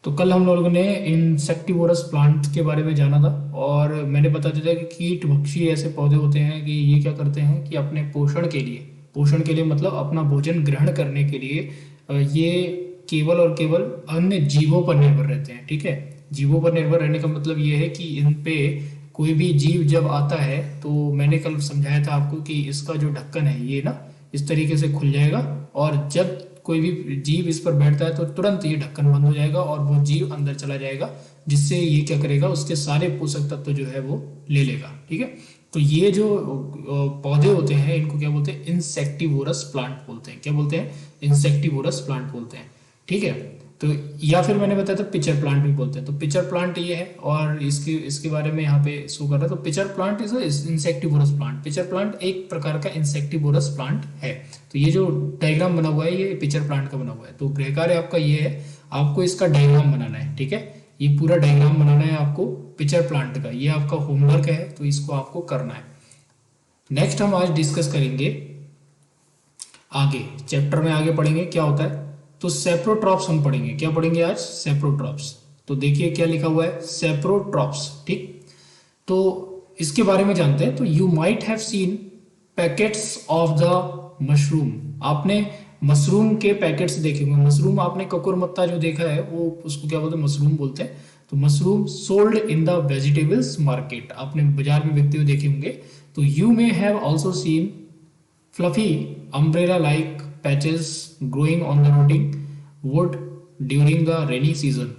तो कल हम लोगों ने इंसेक्टिवोरस प्लांट के बारे में जाना था और मैंने बता दिया था कि कीट भक्षी ऐसे पौधे होते हैं कि ये क्या करते हैं कि अपने पोषण के लिए मतलब अपना भोजन ग्रहण करने के लिए ये केवल और केवल अन्य जीवों पर निर्भर रहते हैं। ठीक है, जीवों पर निर्भर रहने का मतलब ये है कि इन पे कोई भी जीव जब आता है तो मैंने कल समझाया था आपको कि इसका जो ढक्कन है ये ना इस तरीके से खुल जाएगा और जब कोई भी जीव इस पर बैठता है तो तुरंत ये ढक्कन बंद हो जाएगा और वो जीव अंदर चला जाएगा, जिससे ये क्या करेगा, उसके सारे पोषक तत्व जो है वो ले लेगा। ठीक है, तो ये जो पौधे होते हैं इनको क्या बोलते हैं, इंसेक्टिवोरस प्लांट बोलते हैं। क्या बोलते हैं? इंसेक्टिवोरस प्लांट बोलते हैं। ठीक है, तो या फिर मैंने बताया था पिचर प्लांट भी बोलते हैं। तो पिचर प्लांट ये है और इसके इसके बारे में यहाँ पे शो कर रहा है। तो pitcher plant is insectivorous plant. Pitcher plant एक प्रकार का इंसेक्टिवोरस प्लांट है। तो ये जो डायग्राम बना हुआ है ये पिचर प्लांट का बना हुआ है। तो गृह कार्य आपका ये है, आपको इसका डायग्राम बनाना है। ठीक है, ये पूरा डायग्राम बनाना है आपको पिचर प्लांट का। ये आपका होमवर्क है, तो इसको आपको करना है। नेक्स्ट हम आज डिस्कस करेंगे आगे चैप्टर में, आगे पढ़ेंगे क्या होता है। तो सेप्रोट्रॉप्स हम पढ़ेंगे। क्या पढ़ेंगे आज? सेप्रोट्रॉप्स। तो देखिए क्या लिखा हुआ है, सेप्रोट्रॉप्स। ठीक, तो इसके बारे में जानते हैं। तो you might have seen packets of the mushroom. आपने मशरूम के पैकेट्स देखे होंगे। मशरूम आपने ककुरमत्ता जो देखा है वो उसको क्या बोलते हैं, मशरूम बोलते हैं। तो mushroom sold in the vegetables market, आपने बाजार में बिकते हुए देखे होंगे। तो you may have also seen fluffy umbrella like patches growing on the rotting wood during the rainy season।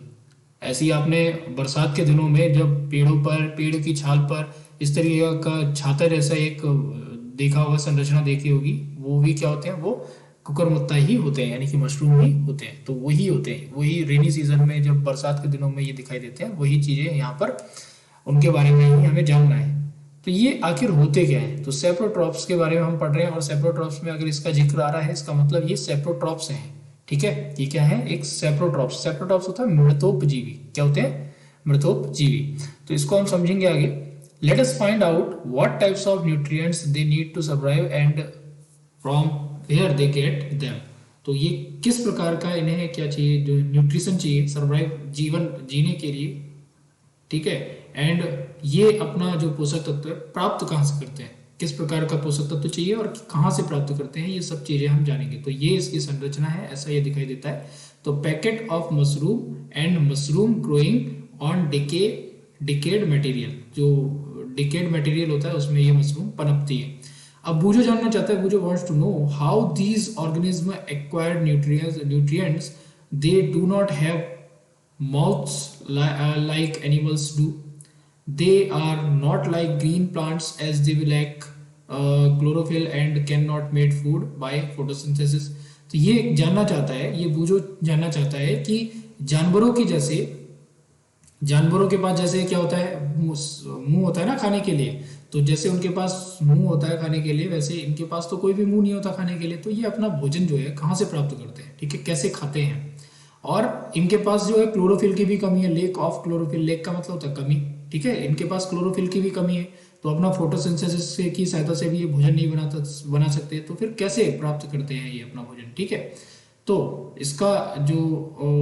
ऐसी आपने बरसात के दिनों में जब पेड़ों पर, पेड़ की छाल पर इस तरीके का छाता जैसा एक देखा होगा, संरचना देखी होगी। वो भी क्या होते हैं, वो कुकुरमुत्ता ही होते हैं, यानी कि मशरूम ही होते हैं। तो वही होते हैं, वही रेनी सीजन में जब बरसात के दिनों में ये दिखाई देते हैं, वही चीजें यहाँ पर उनके बारे में ही हमें जानना है। तो ये आखिर होते क्या है? तो सेप्रोट्रॉप्स के बारे में हम पढ़ रहे हैं और सेप्रोट्रॉप्स में अगर इसका जिक्र आ रहा है, इसका मतलब ये सेप्रोट्रॉप्स हैं। ठीक है, ये क्या है? एक सेप्रोट्रॉप्स। सेप्रोट्रॉप्स होता है मृतोपजीवी। क्या होते हैं? मृतोपजीवी। तो इसको हम समझेंगे आगे। Let us find out what types of nutrients they need to survive and from where they get them. तो ये किस प्रकार का इन्हें क्या चाहिए, जो न्यूट्रिशन चाहिए सर्वाइव, जीवन जीने के लिए। ठीक है, एंड ये अपना जो पोषक तत्व है प्राप्त कहाँ से करते हैं, किस प्रकार का पोषक तत्व चाहिए और कहाँ से प्राप्त करते हैं, ये सब चीजें हम जानेंगे। तो ये इसकी संरचना है, ऐसा ये दिखाई देता है। तो packet of mushroom and mushroom growing on decade material. जो डिकेड मटेरियल होता है उसमें ये मशरूम पनपती है। अब बूझो जानना चाहता है, Boojho wants to know how these organisms acquired nutrients they do not have mouths like animals do. They are not like green plants as they lack chlorophyll and cannot make food by photosynthesis। तो ये जानना चाहता है, ये बूझो जानना चाहता है कि जानवरों की जैसे, जानवरों के पास जैसे क्या होता है, मुंह होता है ना खाने के लिए। तो जैसे उनके पास मुंह होता है खाने के लिए, वैसे इनके पास तो कोई भी मुंह नहीं होता खाने के लिए। तो ये अपना भोजन जो है कहाँ से प्राप्त करते हैं, ठीक है, कैसे खाते हैं। और इनके पास जो है क्लोरोफिल की भी कमी है, लेक ऑफ क्लोरोफिल। लेक का मतलब होता है कमी। ठीक है, इनके पास क्लोरोफिल की भी कमी है, तो अपना फोटोसिंथेसिस की सहायता से भी ये भोजन नहीं बना सकते। तो फिर कैसे प्राप्त करते हैं ये अपना भोजन? ठीक है, तो इसका जो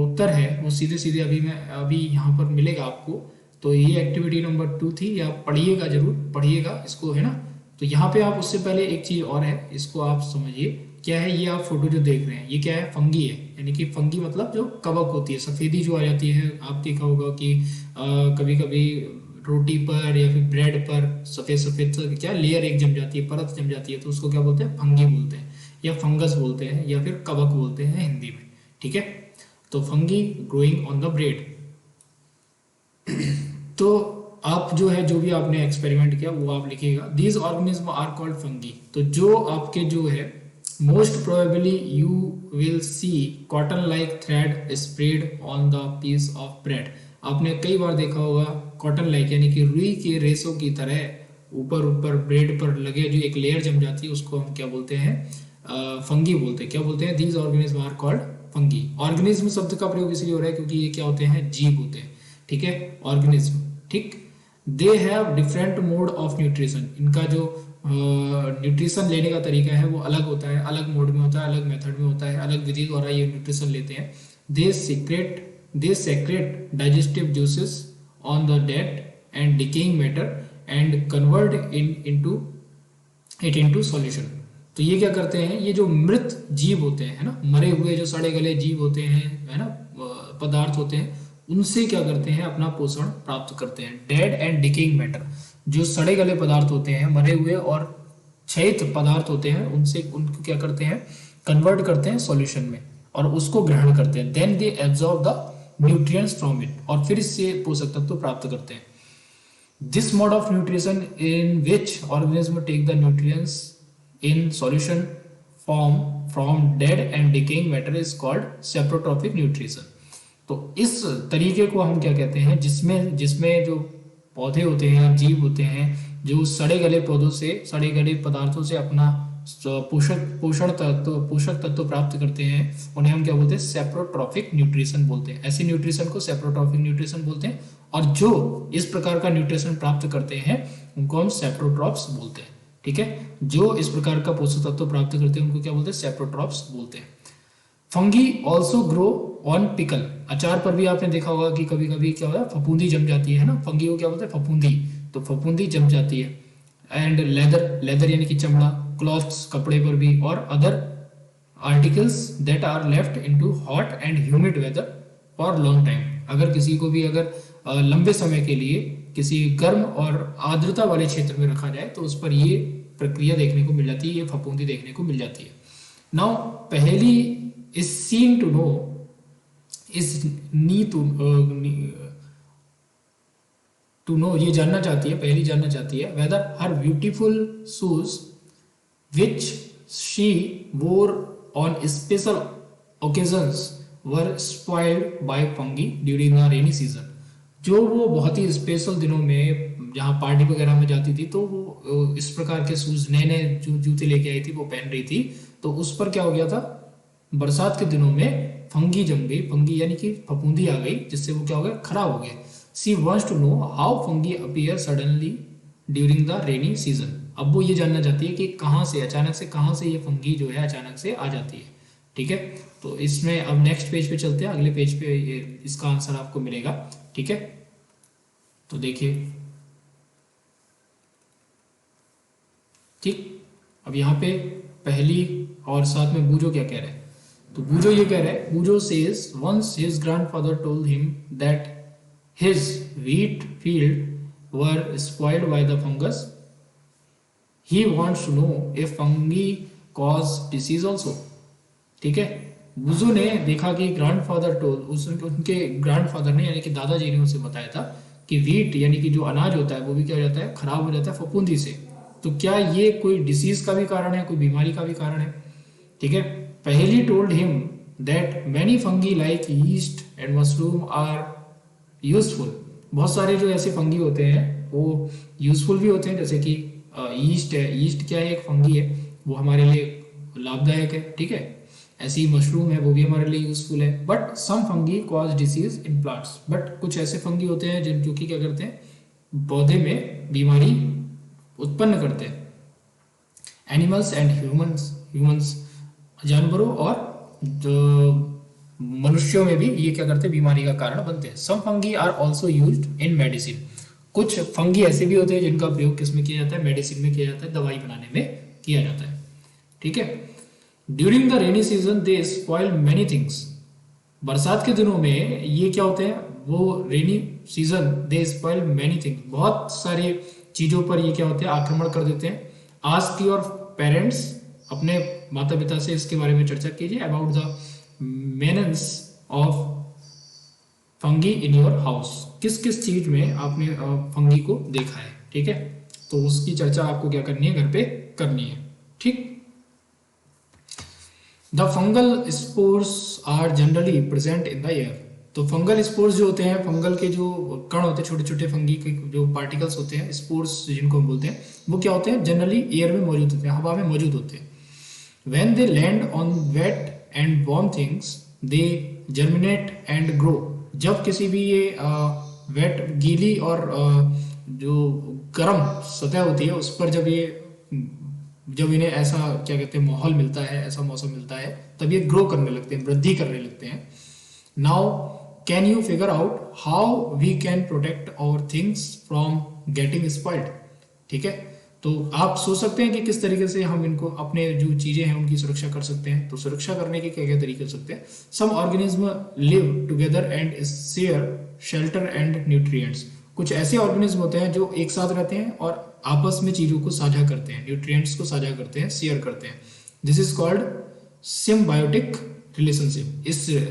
उत्तर है वो सीधे सीधे अभी यहाँ पर मिलेगा आपको। तो ये एक्टिविटी नंबर 2 थी, या पढ़िएगा, जरूर पढ़िएगा इसको, है ना। तो यहाँ पे आप, उससे पहले एक चीज और है, इसको आप समझिए क्या है। ये आप फोटो जो देख रहे हैं ये क्या है? फंगी है, यानी कि फंगी मतलब जो कवक होती है, सफेदी जो आ जाती है। आप देखा होगा कि कभी कभी रोटी पर या फिर ब्रेड पर सफेद सफेद क्या लेयर एक जम जाती है, परत जम जाती है, तो उसको क्या बोलते हैं? फंगी बोलते हैं, या फंगस बोलते हैं, या फिर कवक बोलते हैं हिंदी में। ठीक है, तो fungi growing on the bread. तो आप जो है, जो भी आपने एक्सपेरिमेंट किया वो आप लिखिएगा। These organism are called fungi. तो जो आपके जो है, most probably you will see cotton like thread spread on the piece of bread। आपने कई बार देखा होगा कॉटन लाइक, यानी कि रुई के रेशों की तरह ऊपर ऊपर ब्रेड पर लगे जो एक लेयर जम जाती है, उसको हम क्या बोलते हैं? फंगी बोलते हैं। क्या बोलते हैं? These organism are called fungi. Organism शब्द का प्रयोग इसलिए हो रहा है क्योंकि ये क्या होते हैं? जीव होते हैं। ठीक है, ऑर्गेनिज्म। ठीक, they have different mode of nutrition. इनका जो न्यूट्रिशन लेने का तरीका है वो अलग होता है, अलग मोड में होता है, अलग मेथड में होता है, अलग विधि द्वारा ये न्यूट्रिशन लेते हैं। They secrete they secrete digestive juices on the dead and decaying matter and convert it into solution। तो ये क्या करते हैं, ये जो मृत जीव होते हैं, है ना, मरे हुए जो सड़े गले जीव होते हैं, है ना, पदार्थ होते हैं, उनसे क्या करते हैं, अपना पोषण प्राप्त करते हैं। डेड एंड डिकेइंग मैटर, जो सड़े गले पदार्थ होते हैं, मरे हुए और क्षयित पदार्थ होते हैं, उनसे उनको क्या करते हैं, कन्वर्ट करते हैं सॉल्यूशन में और उसको ग्रहण करते हैं। Then they absorb the nutrients from it, और फिर इससे पोषक तत्व प्राप्त करते हैं। This mode of nutrition in which organism take the nutrients in solution form from dead and decaying matter is called saprotrophic nutrition. तो इस तरीके को हम क्या कहते हैं, जिसमें जिसमें जो पौधे होते हैं, जीव होते हैं, जो सड़े गले पौधों से, सड़े गले पदार्थों से अपना पोषक तत्व प्राप्त करते हैं, उन्हें हम क्या बोलते हैं, सेप्रोट्रॉपिक न्यूट्रिशन बोलते हैं। ऐसी न्यूट्रिशन को सेप्रोट्रॉपिक न्यूट्रिशन बोलते हैं, और जो इस प्रकार का न्यूट्रिशन प्राप्त करते हैं उनको हम सेप्रोट्रॉप्स बोलते हैं। ठीक है, जो इस प्रकार का पोषक तत्व प्राप्त करते हैं उनको क्या बोलते हैं, सेप्रोट्रॉप्स बोलते हैं। Fungi also grow on pickle, अचार पर भी आपने देखा होगा कि कभी कभी क्या होता है, फफूंदी जम जाती है ना, फंगी को क्या बोलते हैं, फफूंदी, तो फफूंदी जम जाती है। एंड लेदर यानी कि चमड़ा, क्लॉथ्स कपड़े पर भी, और other articles that are left into hot and humid weather for long time. अगर किसी को भी अगर लंबे समय के लिए किसी गर्म और आर्द्रता वाले क्षेत्र में रखा जाए तो उस पर ये प्रक्रिया देखने को मिल जाती है, ये फफूंदी देखने को मिल जाती है। Now Paheli is keen to know is keen to know, ये जानना चाहती है, पहली जानना चाहती है whether her beautiful shoes which she wore on special occasions were spoiled by fungi during the rainy season। जो वो बहुत ही स्पेशल दिनों में जहाँ पार्टी वगैरह में जाती थी तो वो इस प्रकार के शूज, नए नए जो जूते लेके आई थी वो पहन रही थी, तो उस पर क्या हो गया था, बरसात के दिनों में फंगी जम गई, फंगी यानी कि फफूंदी आ गई, जिससे वो क्या हो गया, खराब हो गया। She wants to know how fungi appear suddenly during the rainy season. अब वो ये जानना चाहती है कि कहाँ से अचानक से, कहाँ से ये फंगी जो है अचानक से आ जाती है। ठीक है, तो इसमें अब नेक्स्ट पेज पे चलते हैं, अगले पेज पे इसका आंसर आपको मिलेगा। ठीक है, तो देखिए, ठीक, अब यहाँ पे पहली और साथ में बूजो क्या कह रहे हैं, तो बूजो ये कह रहा है, Boojho says once his grandfather told him that his wheat field were spoiled by the fungus। He wants to know if fungi cause disease also। ठीक है, बुजो ने देखा कि ग्रैंडफादर टोल्ड, उनके ग्रैंडफादर ने यानी कि दादाजी ने उसे बताया था कि वीट यानी कि जो अनाज होता है वो भी क्या हो जाता है, खराब हो जाता है फफूंदी से। तो क्या ये कोई डिसीज का भी कारण है, कोई बीमारी का भी कारण है। ठीक है, Paheli told him that many fungi like yeast and mushroom are useful. बहुत सारे जो ऐसे फंगी होते हैं वो यूजफुल भी होते हैं, जैसे कि ईस्ट है, ईस्ट क्या है, एक फंगी है, वो हमारे लिए लाभदायक है। ठीक है, ऐसी मशरूम है, वो भी हमारे लिए यूजफुल है। But some fungi cause disease in plants, but कुछ ऐसे फंगी होते हैं जो कि क्या करते हैं, पौधे में बीमारी उत्पन्न करते हैं। एनिमल्स एंड ह्यूमंस जानवरों और जो मनुष्यों में भी ये क्या करते हैं, बीमारी का कारण बनते हैं। Some fungi are also used in medicine, कुछ फंगी ऐसे भी होते हैं जिनका प्रयोग किसमें किया जाता है, मेडिसिन में किया जाता है, दवाई बनाने में किया जाता है। ठीक है, during the rainy season they spoil many things. बरसात के दिनों में ये क्या होते हैं, वो रेनी सीजन दे स्पॉइल मेनी थिंग्स, बहुत सारी चीजों पर ये क्या होते हैं, आक्रमण कर देते हैं। आस्क योर पेरेंट्स, अपने माता पिता से इसके बारे में चर्चा कीजिए, about the menace of fungi in your house, किस किस चीज में आपने फंगी को देखा है। ठीक है, तो उसकी चर्चा आपको क्या करनी है, घर पे करनी है। ठीक, the fungal spores are generally present in the air. तो फंगल स्पोर्स जो होते हैं, फंगल के जो कण होते हैं, छोटे छोटे फंगी के जो पार्टिकल्स होते हैं, स्पोर्स जिनको हम बोलते हैं, वो क्या होते हैं, जनरली एयर में मौजूद होते हैं, हवा में मौजूद होते हैं। When they land on wet and warm things they germinate and grow. जब किसी भी ये वेट, गीली और जो गर्म सतह होती है उस पर जब इन्हें ऐसा क्या कहते हैं, माहौल मिलता है, ऐसा मौसम मिलता है, तब ये ग्रो करने लगते हैं, वृद्धि करने लगते हैं। Now can you figure out how we can protect our things from getting spoiled? ठीक है, तो आप सोच सकते हैं कि किस तरीके से हम इनको अपने जो चीजें हैं उनकी सुरक्षा कर सकते हैं। तो सुरक्षा करने के क्या क्या तरीके हो सकते हैं? Some organism live together and share shelter and nutrients. कुछ ऐसे ऑर्गेनिज्म होते हैं जो एक साथ रहते हैं और आपस में चीजों को साझा करते हैं, न्यूट्रिएंट्स को साझा करते हैं, शेयर करते हैं। This is called symbiotic relationship.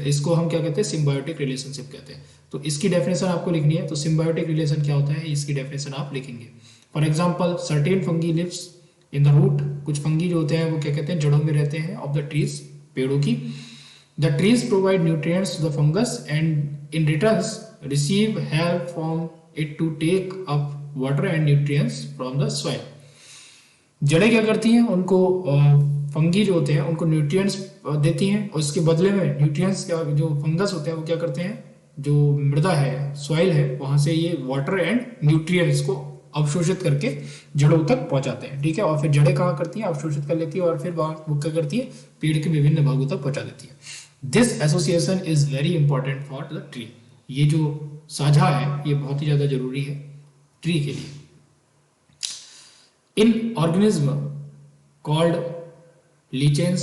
इसको हम क्या कहते हैं? सिम्बायोटिक रिलेशनशिप कहते हैं। तो इसकी डेफिनेशन आपको लिखनी है। तो सिम्बायोटिक रिलेशन क्या होता है, इसकी डेफिनेशन आप लिखेंगे। For example, certain fungi lives in the root. कुछ फंगी जो होते हैं वो क्या कहते हैं? जड़ों में रहते हैं ऑफ द ट्रीज, पेड़ों की। The trees provide nutrients to the fungus and in returns receive help from it to take up water and nutrients from the soil. जड़ें क्या करती हैं? उनको फंगी जो होते हैं उनको न्यूट्रिएंट्स देती हैं और इसके बदले में न्यूट्रिएंट्स क्या, जो फंगस होते हैं वो क्या करते हैं? जो मृदा है, सॉइल है, वहां से ये वाटर एंड न्यूट्रिएंट्स को अवशोषित करके जड़ों तक पहुंचाते हैं। ठीक है, और फिर जड़ें कहाँ करती हैं? अवशोषित कर लेती है और फिर वहां वो क्या करती है? पेड़ के विभिन्न भागों तक पहुंचा देती है। This association is very important for the tree. ये जो साझा है ये बहुत ही ज्यादा जरूरी है ट्री के लिए। इन organism called lichens,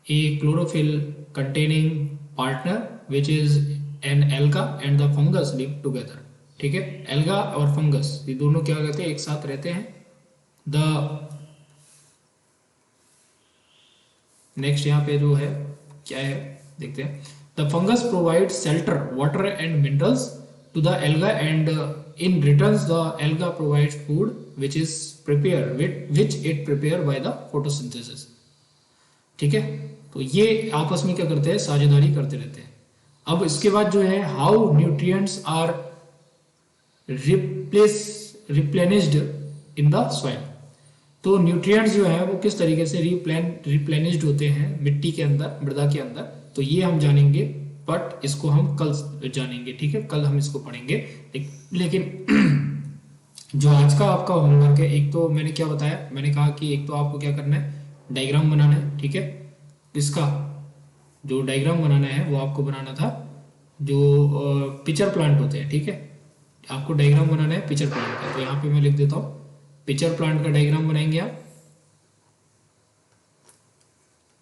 a chlorophyll containing partner which is an alga and the fungus live together। ठीक है, एल्गा और फंगस ये दोनों क्या कहते हैं? एक साथ रहते हैं। द नेक्स्ट यहाँ पे जो है क्या है देखते हैं। The fungus provide shelter, water and minerals to the alga and in return the alga provides food which is prepared which it prepared by the photosynthesis। ठीक है, तो ये आपस में क्या करते हैं? साझेदारी करते रहते हैं। अब इसके बाद जो है, how nutrients are replenished in the soil. तो न्यूट्रिएंट्स जो है वो किस तरीके से रिप्लेनिश्ड होते हैं मिट्टी के अंदर, मृदा के अंदर, तो ये हम जानेंगे, बट इसको हम कल जानेंगे। ठीक है, कल हम इसको पढ़ेंगे। लेकिन जो आज का आपका होमवर्क है, एक तो मैंने क्या बताया, मैंने कहा कि एक तो आपको क्या करना है? डायग्राम बनाना है। ठीक है, इसका जो डायग्राम बनाना है वो आपको बनाना था जो पिचर प्लांट होते हैं। ठीक है, आपको डायग्राम बनाना है पिचर प्लांट का। तो यहाँ पे मैं लिख देता हूँ, पिचर प्लांट का डायग्राम बनाएंगे आप।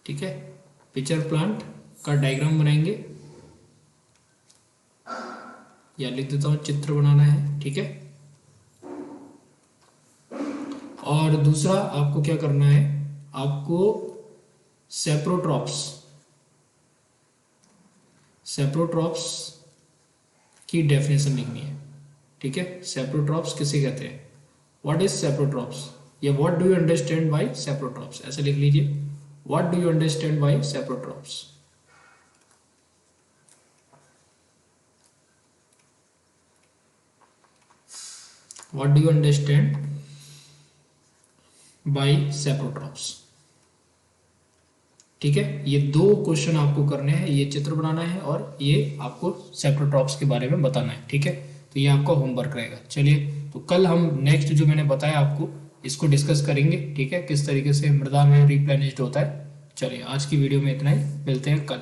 ठीक है, पिचर प्लांट का डायग्राम बनाएंगे, या लिख देता हूँ चित्र बनाना है। ठीक है, और दूसरा आपको क्या करना है? आपको सेप्रोट्रॉप्स की डेफिनेशन लिखनी है। ठीक है, सेप्रोट्रॉप्स किसे कहते हैं? व्हाट इज सेप्रोट्रॉप्स, या what do you understand by saprotrophs, ऐसे लिख लीजिए। What do you understand by saprotrophs? What do you understand by saprotrophs? ठीक है, ये दो क्वेश्चन आपको करने हैं, ये चित्र बनाना है और ये आपको सेप्रोट्रॉप्स के बारे में बताना है। ठीक है, तो ये आपका होमवर्क रहेगा। चलिए, तो कल हम नेक्स्ट जो मैंने बताया आपको इसको डिस्कस करेंगे। ठीक है, किस तरीके से मृदा में रिप्लेनिश्ड होता है। चलिए, आज की वीडियो में इतना ही, मिलते हैं कल।